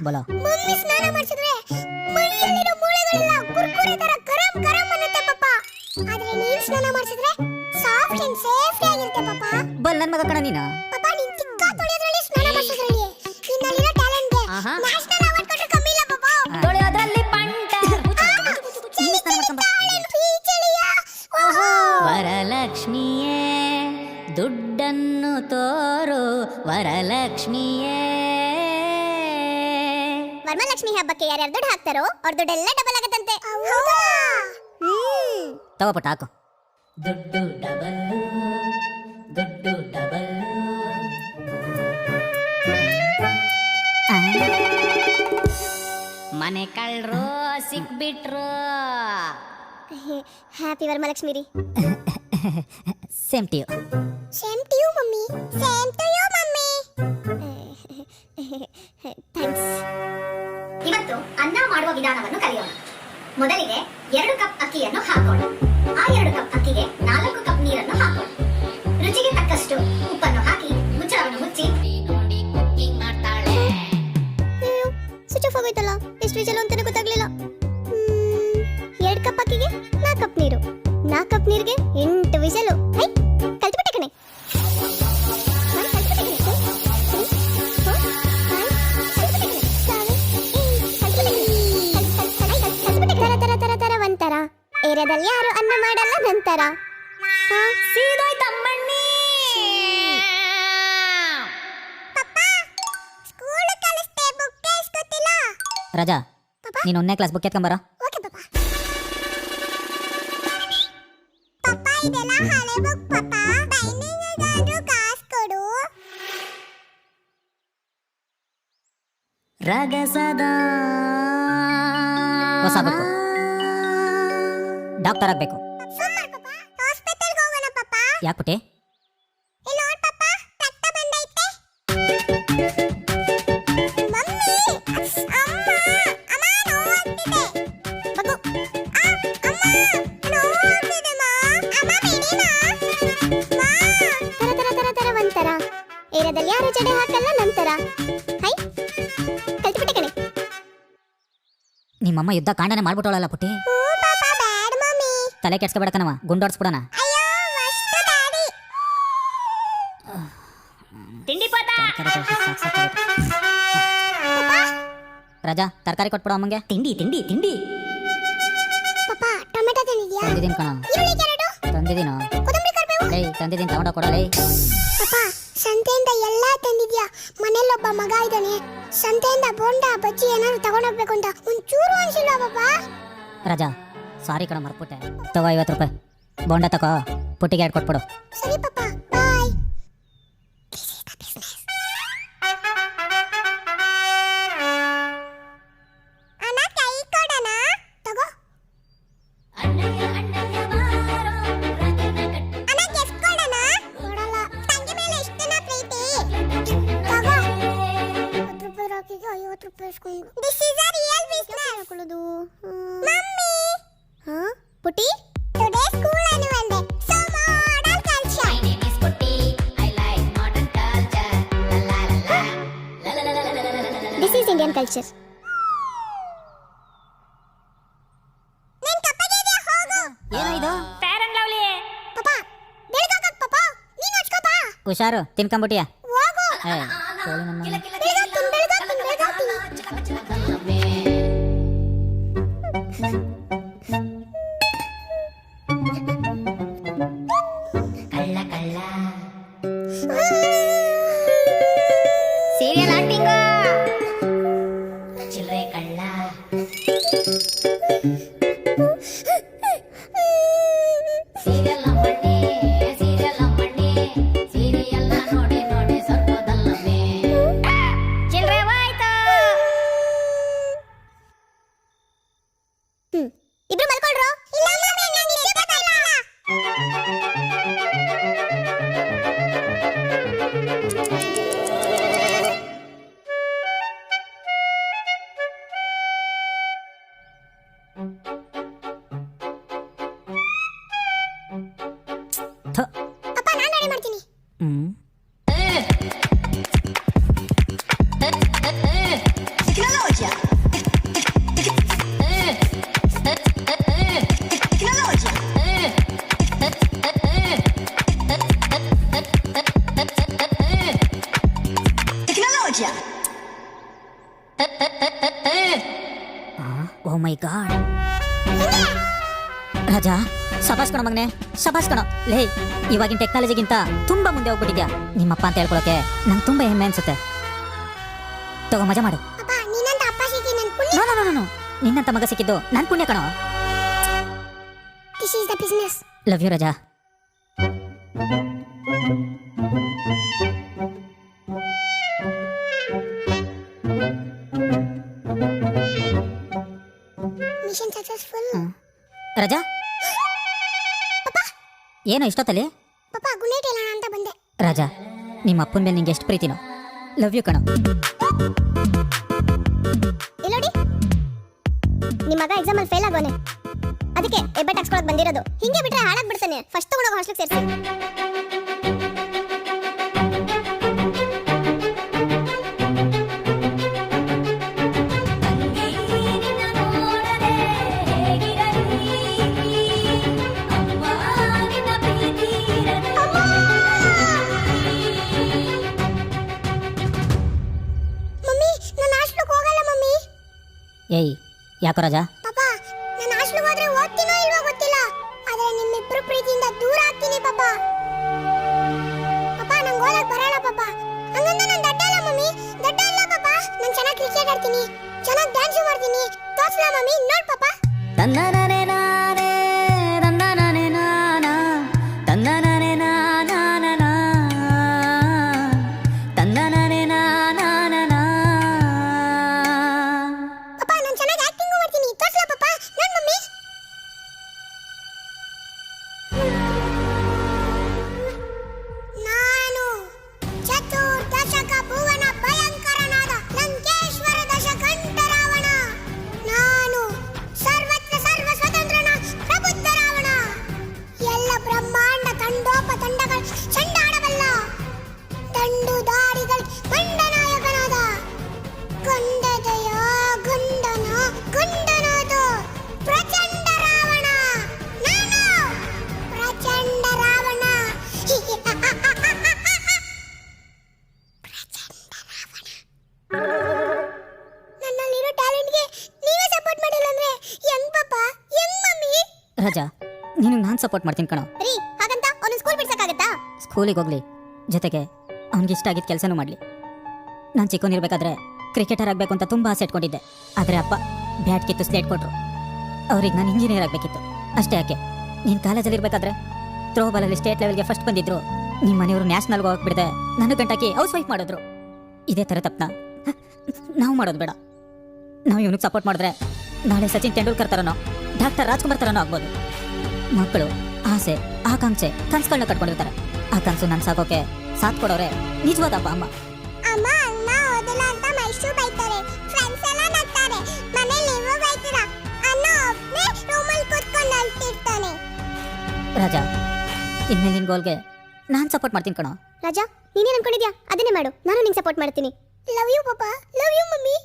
ಬೋಲೋ. ಮಮ್ಮಿ ಸ್ನಾನ ಮಾಡಿಸಿದ್ರೆ ಮೈಯಲ್ಲಿರೋ ಮೂಳೆಗಳೆಲ್ಲ ಕುರ್ಕುರೆ ತರ ಗರಂ ಗರಂ ಅನ್ನುತ್ತೆ ಪಾಪ. ಆದ್ರೆ ನೀನ್ ಸ್ನಾನ ಮಾಡಿಸಿದ್ರೆ ಸಾಫ್ಟ್ ಅಂಡ್ ಸೇಫ್ಟಿ ಆಗಿರುತ್ತೆ ಪಾಪ. ಬಲ್ ನನ್ ಮಗ ಕಣ ನೀನು. ಪಾಪ ನೀನ್ ಚಿಕ್ಕ ತೊಳೆಯೋದ್ರಲ್ಲಿ ಸ್ನಾನ ಮಾಡಿಸೋದ್ರಲ್ಲಿ ನಿನ್ನಲ್ಲಿರೋ ಟ್ಯಾಲೆಂಟ್ ಗೆ ನ್ಯಾಷನಲ್ ಅವಾರ್ಡ್ ಕೊಟ್ರೆ ಕಮ್ಮಿ ಇಲ್ಲ ಪಾಪ. ತೊಳೆಯೋದ್ರಲ್ಲಿ ಪಂಟ. ವರಲಕ್ಷ್ಮಿಯೇ ದುಡ್ಡನ್ನು ತೋರು ವರಲಕ್ಷ್ಮಿಯೇ. ವರಮಹಾಲಕ್ಷ್ಮಿ ಹಬ್ಬಕ್ಕೆ ಯಾರ್ಯಾರು ದುಡ್ಡು ಹಾಕ್ತಾರೋ ಅವ್ರ ದುಡ್ಡೆಲ್ಲ ಡಬಲ್ ಆಗತ್ತಂತೆ. ತಗೋ ಪುಟ್ಟ ಹಾಕು. ದುಡ್ಡು ಡಬಲ್ಲು ದುಡ್ಡು ಡಬಲ್ಲು. ಮನೆ ಕಳ್ರು ಸಿಕ್ಬಿಟ್ರು. ಹ್ಯಾಪಿ ವರಮಹಾಲಕ್ಷ್ಮಿ ರೀ. Same to you. Same to you mummy. Same to you mummy. Thanks. ಇವತ್ತು ಅನ್ನ ಮಾಡುವ ವಿಧಾನವನ್ನು ಕಲಿಯೋಣ. ಮೊದಲಿಗೆ 2 ಕಪ್ ಅಕ್ಕಿಯನ್ನು ಹಾಕೋಣ. ಆ 2 ಕಪ್ ಅಕ್ಕಿಗೆ 4 ಕಪ್ ನೀರನ್ನು ಹಾಕೋಣ. ರುಚಿಗೆ ತಕ್ಕಷ್ಟು ಉಪ್ಪನ್ನು ಹಾಕಿ ಮುಚ್ಚಳವನ್ನು ಮುಚ್ಚಿ ನೋಡಿ ಕುಕಿಂಗ್ ಮಾಡ್ತಾಳೆ. ಸ್ವಿಚ್ ಆಫ್ ಆಗೋಯ್ತಲ್ಲ. ಎಷ್ಟು ವಿಷಲ್ ಅಂತಾನೆ ಗೊತ್ತಾಗ್ಲಿಲ್ಲ. 2 ಕಪ್ ಅಕ್ಕಿಗೆ 4 ಕಪ್ ನೀರು. 4 ಕಪ್ ನೀರಿಗೆ 8 ವಿಷಲು. ಹೈ ಕಲ್ತ್ಬಿಟ್ಟೆ ಕಣೆ. ಒಂಥರ ಏರಿಯಾದಲ್ಲಿ ಯಾರು ಅನ್ನ ಮಾಡಲ್ಲ ನಂತರ. ಸೀದೋಯ್ತಮ್ಮಣ್ಣಿ. ಸ್ಕೂಲ್ ಕಲಿಸ್ತೆ ಬುಕ್ ಇಸ್ಕೊತಿಲ್ಲ. ರಾಜಾ ನೀನು 1ನೇ ಕ್ಲಾಸ್ ಬುಕ್ ಎತ್ಕೊಂಬರ. ಓಕೆ ಪಾಪ. ಪಾಪ ಇದೆಲ್ಲ ಹಳೆ ಬುಕ್ ಪಾಪ. ಬೈಂಡಿಂಗ್ ಗಾದ್ರು ಕಾಸು ಕೊಡು. ರಗಸದ ಹೊಸ ಬುಕ್. ಡಾಕ್ಟರ್ ಆಗ್ಬೇಕು. ಸುಮ್ಮನೆ ಪಾಪ. ಹಾಸ್ಪಿಟಲ್ ಗೆ ಹೋಗೋಣ ಪಾಪ. ಯಾಕೆ ಪುಟ್ಟಿ? ಇಲ್ಲಿ ನೋಡ್ ಪಾಪ ರಕ್ತ ಬಂದೈತೆ. ಮಮ್ಮಿ ಅಮ್ಮ ನೋವಾಗ್ತಿದೆ. ಬಗ್ಗು. ಅಮ್ಮ ನೋವಾಗ್ತಿದೆ ಮಾ. ಅಮ್ಮ ಬಿಡಿ ಮಾ. ತರ ಒಂಥರ ಏರಿಯಾದಲ್ಲಿ ಯಾರು ಜಡೆ ಹಾಕಲ್ಲ ನಂತರ. ಹೈ ಕಲ್ತ್ಬಿಟ್ಟೆ ಕಣೆ. ನಿಮ್ಮಮ್ಮ ಯುದ್ಧ ಕಾಂಡನೆ ಮಾಡ್ಬಿಟ್ಟೋಳಲ್ಲ ಪುಟ್ಟಿ. ಓ ಪಾಪ ಬ್ಯಾಡ್ ಮಮ್ಮಿ. ತಲೆ ಕೆಡ್ಸ್ಕೊಬೇಡ ಕಣವ, ಗುಂಡೋಡ್ಸ್ಬಿಡೋಣ. ಅಯ್ಯೋ ವಸ್ತು ಡ್ಯಾಡಿ. ತಿಂಡಿ ಪಾತ. ರಾಜಾ ತರಕಾರಿ ಕೊಟ್ಬಿಡು ಅಮ್ಮಂಗೆ. ತಿಂಡಿ ತಿಂಡಿ ತಿಂಡಿ ಪಾಪ ಟೊಮೆಟೊ ತಂದಿದ್ಯಾ? ತಂದಿದ್ದೀನಿ ಕಣ. ಈರುಳ್ಳಿ ಕ್ಯಾರೆಟು ತಂದಿದ್ದೀನೋ. ಕೊತ್ತಂಬರಿ ಕರಿಬೇವು. ಲೇ ತಂದಿದ್ದೀನಿ ತಗೊಂಡ ಕೊಡಲೇ. ಪಾಪ ಸಂತೆಯಿಂದ ಎಲ್ಲ ತಂದಿದ್ಯಾ? ಮನೇಲೊಬ್ಬ ಮಗ ಇದ್ದಾನೆ. ಸಂತೆಯಿಂದ ಬೋಂಡ ಬಜ್ಜಿ ಏನಾದ್ರು ತಗೊಂಡೋಗ್ಬೇಕು ಅಂತ ಒಂಚೂರು ಅನ್ಸಿಲ್ಲ ಪಾಪ. ರಾಜಾ ಸಾರಿ ಕಣ ಮರ್ಬಿಟ್ಟೆ. ತಗೋ 50 ರೂಪಾಯಿ ಬೋಂಡ ತಗೋ. ಪುಟ್ಟಿಗೆ 2 ಕೊಟ್ಬಿಡು. ಸರಿ ಪಾಪ ಬಾಯ್. ಅಣ್ಣ ಕೈ ಕೊಡಣ. ತಗೋ. ಅಣ್ಣ ಗೆಸ್ಟ್ ಕೊಡಣ. ಕೊಡಲ್ಲ. ತಂಗಿ ಮೇಲೆ ಎಷ್ಟನ ಪ್ರೀತಿ. ತಗೋ. 10 ರೂಪಾಯಿ ರಾಕಿಗೆ 50 ರೂಪಾಯಿ ಇಸ್ಕೊಂಡು. This is a real business. ಹಾಕೊಳ್ಳೋದು. ಮಮ್ಮಿ. ಹಾ ಪುಟ್ಟಿ today school annual day. So modern culture. My name is Putti. I like modern culture. La la la la la la la la. This is Indian culture. ನಿನ್ ಕಪ್ಪಗೆ ಇದೆ ಹೋಗು. ಏನೋ ಇದು? Fair and lovely. ಪಾಪ ಬೆಳಗಾಕ ಪಾಪ ನೀನು ಹಚ್ಕೋ ಬಾ. ಹುಷಾರು ತಿನ್ಕೊಂಬಿಟ್ಟಿಯ. ಹೋಗು. ಏ ಕೋಳಿ ನನ್ನ ಬೆಳಗಾಕ್ತೀನಿ. ಕಳ್ಳ ಕಳ್ಳ ಸೀರಿಯಲ್ ಆಕ್ಟಿಂಗ್. ಚಿಲ್ರೆ ಕಳ್ಳ. ಸೀರಿಯಲ್ ನಮ್ಮಣ್ಣಿ ಸೀರಿಯಲ್ ನಮ್ಮಣ್ಣಿ ಸೀರಿಯಲ್ ನೋಡಿ ನೋಡಿ ಸ್ವರ್ಗದಲ್ಲಮ್ಮೆ. ಚಿಲ್ರೆ ಹೋಯ್ತು. ಇಬ್ರು ಮಲ್ಕೊಳ್ರು. ಇಲ್ಲ ಮಮ್ಮಿ ನಂಗೆ ನಿದ್ದೆ ಬರ್ತಾ ಇಲ್ಲ. ಅಪ್ಪ ನಾನು ರೆಡಿ ಮಾಡ್ತೀನಿ. ಹ್ಮ್ ಸಿಕ್ಕಿರಲ್ಲ. ರಾಜಾ ಶಬಾಷ್ ಕಣೋ ಮಗನೆ, ಶಬಾಷ್ ಕಣೋ. ಲೇ, ಇವಾಗಿನ ಟೆಕ್ನಾಲಜಿಗಿಂತ ತುಂಬಾ ಮುಂದೆ ಹೋಗ್ಬಿಟ್ಟಿದ್ಯಾ. ನಿಮ್ಮಪ್ಪ ಅಂತ ಹೇಳ್ಕೊಳಕ್ಕೆ ನಂಗೆ ತುಂಬಾ ಹೆಮ್ಮೆ ಅನ್ಸುತ್ತೆ. ತಗೋ ಮಜಾ ಮಾಡು. ಅಪ್ಪ ನಿನ್ನಂತ ಅಪ್ಪ ಸಿಕ್ಕಿ ನನ್ನ ಪುಣ್ಯ. ನೋ ನೋ ನೋ ನೋ, ನಿನ್ನಂತ ಮಗ ಸಿಕ್ಕಿದ್ದು ನನ್ ಪುಣ್ಯ ಕಣೋ. This is the business. Love you Raja. Mission successful. Raja ಏನೋ ಇಷ್ಟೊತ್ತಲ್ಲಿ? ಪಾಪ ಗುಡ್ ನೈಟ್ ಹೇಳೋಣ ಅಂತ ಬಂದೆ. ರಾಜಾ, ನಿಮ್ಮ ಅಪ್ಪನ ಮೇಲೆ ನಿಂಗೆ ಎಷ್ಟು ಪ್ರೀತಿನೋ. ಲವ್ ಯು ಕಣೋ. ಇಲ್ಲೋಡಿ, ನಿಮ್ಮ ಮಗ ಎಕ್ಸಾಮ್ ಅಲ್ಲಿ ಫೇಲ್ ಆಗೋನೆ, ಅದಕ್ಕೆ ಎಬ್ಬೆ ಹಾಕ್ಸ್ಕೊಳಕ್ ಬಂದಿರೋದು. ಹಿಂಗೆ ಬಿಟ್ರೆ ಹಾಳಾಗ್ ಬಿಡ್ತಾನೆ. ಫಸ್ಟ್ ತಗೊಂಡೋಗಿ ಹಾಸ್ಟೆಲ್ ಸೇರಿಸಿ. ಏಯ್, ಯಾಕೋ ರಾಜಾ? ಪಾಪ ನಾನು ಹಾಸ್ಟೆಲ್ ಹೋದ್ರೆ ಓದ್ತೀನೋ ಇಲ್ವೋ ಗೊತ್ತಿಲ್ಲ, ಆದ್ರೆ ನಿಮ್ಮಿಬ್ರು ಪ್ರೀತಿಯಿಂದ ದೂರ ಆಗ್ತೀನಿ ಪಾಪ. ಪಾಪ ನಂಗೆ ಓದಕ್ ಬರಲ್ಲ ಪಾಪ. ಹಂಗಂತ ನಾನು ದಡ್ಡ ಅಲ್ಲ ಮಮ್ಮಿ, ದಡ್ಡ ಅಲ್ಲ ಪಾಪ. ನಾನು ಚೆನ್ನಾಗಿ ಕ್ರಿಕೆಟ್ ಆಡ್ತೀನಿ, ಚೆನ್ನಾಗಿ ಡ್ಯಾನ್ಸ್ ಮಾಡ್ತೀನಿ. ತೋರ್ಸ್ಲಾ ಮಮ್ಮಿ? ನೋಡ್ ಪಾಪ. ತಂದನನೆ ನಾನೇ, ತಂದನನೆ ನಾನಾ, ತಂದನನೆ ನಾನಾ, ತಂದನನೆ ನಾನಾ. ಪಾಪ ನಾನು ಚೆನ್ನಾಗಿ ಆಕ್ಟಿಂಗ್ ಮಾಡ್ತೀನಿ. ತೋರ್ಸ್ಲಾ ಪಾಪ? ನೋಡ್ ಮಮ್ಮಿ. ನಾನು ಚತುರ್ದಶಕ ಭುವನ ಭಯಂಕರನಾದ ಲಂಕೇಶ್ವರ ದಶಕಂಠ ರಾವಣ. ನಾನು ಸರ್ವತ್ರ ಸರ್ವ ಸ್ವತಂತ್ರನ ಪ್ರಬುದ್ಧ ರಾವಣ. ಎಲ್ಲ ಬ್ರಹ್ಮಾಂಡ ತಂಡೋಪತಂಡಗಳ ಚಂಡಾಡಬಲ್ಲ ದಂಡುದಾರಿಗಳ ಮಂಡನಾಯಕನಾದ ಗಂಡದಯ ಗಂಡನ ಗಂಡನಾದ ಪ್ರಚಂಡ ರಾವಣ. ನಾನು ಪ್ರಚಂಡ ರಾವಣ. ನನ್ನಲ್ಲಿರೋ ಟ್ಯಾಲೆಂಟ್ಗೆ ನೀವೇ ಸಪೋರ್ಟ್ ಮಾಡಿಲ್ಲ ಅಂದ್ರೆ ಹೆಂಗ್ ಪಾಪ, ಹೆಂಗ್ ಮಮ್ಮಿ? ರಾಜಾ, ನಿನಗೆ ನಾನು ಸಪೋರ್ಟ್ ಮಾಡ್ತೀನಿ ಕಣೋ. ರೀ, ಹಾಗಂತ ಅವನು ಸ್ಕೂಲ್ ಬಿಡ್ಸಕ್ಕಾಗತ್ತಾ? ಸ್ಕೂಲಿಗೆ ಹೋಗ್ಲಿ, ಜೊತೆಗೆ ಅವ್ನಿಗೆ ಇಷ್ಟ ಆಗಿದ್ದ ಕೆಲಸನೂ ಮಾಡಲಿ. ನಾನು ಚಿಕ್ಕವನಿರ್ಬೇಕಾದ್ರೆ ಕ್ರಿಕೆಟರ್ ಆಗಬೇಕು ಅಂತ ತುಂಬ ಆಸೆ ಇಟ್ಕೊಂಡಿದ್ದೆ. ಆದರೆ ಅಪ್ಪ ಬ್ಯಾಟ್ ಕಿತ್ತು ಸ್ಲೇಟ್ ಕೊಟ್ಟರು. ಅವ್ರಿಗೆ ನಾನು ಇಂಜಿನಿಯರ್ ಆಗಬೇಕಿತ್ತು. ಅಷ್ಟೇ ಯಾಕೆ, ನೀನು ಕಾಲೇಜಲ್ಲಿ ಇರಬೇಕಾದ್ರೆ ಥ್ರೋಬಾಲಲ್ಲಿ ಸ್ಟೇಟ್ ಲೆವೆಲ್ಗೆ ಫಸ್ಟ್ ಬಂದಿದ್ರು. ನಿಮ್ಮ ಮನೆಯವರು ನ್ಯಾಷನಲ್ಗೆ ಹೋಗ್ಬಿಡ್ದೆ ನನ್ನ ಗಂಟಾಕಿ ಹೌಸ್ ವೈಫ್ ಮಾಡಿದ್ರು. ಇದೇ ಥರ ತಪ್ಪನ ನಾವು ಮಾಡೋದು ಬೇಡ. ನಾವು ಇವನಿಗೆ ಸಪೋರ್ಟ್ ಮಾಡಿದ್ರೆ ನಾಳೆ ಸಚಿನ್ ತೆಂಡೂಲ್ಕರ್ ಥರನೋ ಡಾಕ್ಟರ್ ರಾಜ್ಕುಮಾರ್ ಥರನೋ ಆಗ್ಬೋದು. ಮಕ್ಕಳು ಆಸೆ ಆಕಾಂಕ್ಷೆ ಕನ್ಸುಗಳನ್ನ ಕಟ್ಕೊಂಡಿರ್ತಾರೆ. ಆ ಕನಸು ನಾನು ಸಾಕೋಕೆ ಸಾಥ್ ಕೊಡೋರೆ ನಿಜವಾದ ಅಪ್ಪ ಅಮ್ಮ. ಅಮ್ಮ ಅಣ್ಣ ಓದಲ್ಲ ಅಂತ ಮೈಸೂರು ಬೈತಾರೆ, ಫ್ರೆಂಡ್ಸ್ ಎಲ್ಲ ನಗ್ತಾರೆ, ಮನೇಲಿ ನೀವು ಬೈತೀರಾ. ಅಣ್ಣ ಒಬ್ಬನೇ ರೂಮಲ್ಲಿ ಕೂತ್ಕೊಂಡು ಅಳ್ತಿರ್ತಾನೆ. ರಾಜಾ, ಇನ್ಮೇಲೆ ನಿನ್ ಗೋಲ್ಗೆ ನಾನು ಸಪೋರ್ಟ್ ಮಾಡ್ತೀನಿ ಕಣೋ. ರಾಜಾ, ನೀನೇನು ಅನ್ಕೊಂಡಿದ್ಯಾ ಅದನ್ನೇ ಮಾಡು. ನಾನು ನಿಂಗೆ ಸಪೋರ್ಟ್ ಮಾಡ್ತೀನಿ. ಲವ್ ಯು ಪಾಪ, ಲವ್ ಯು ಮಮ್ಮಿ.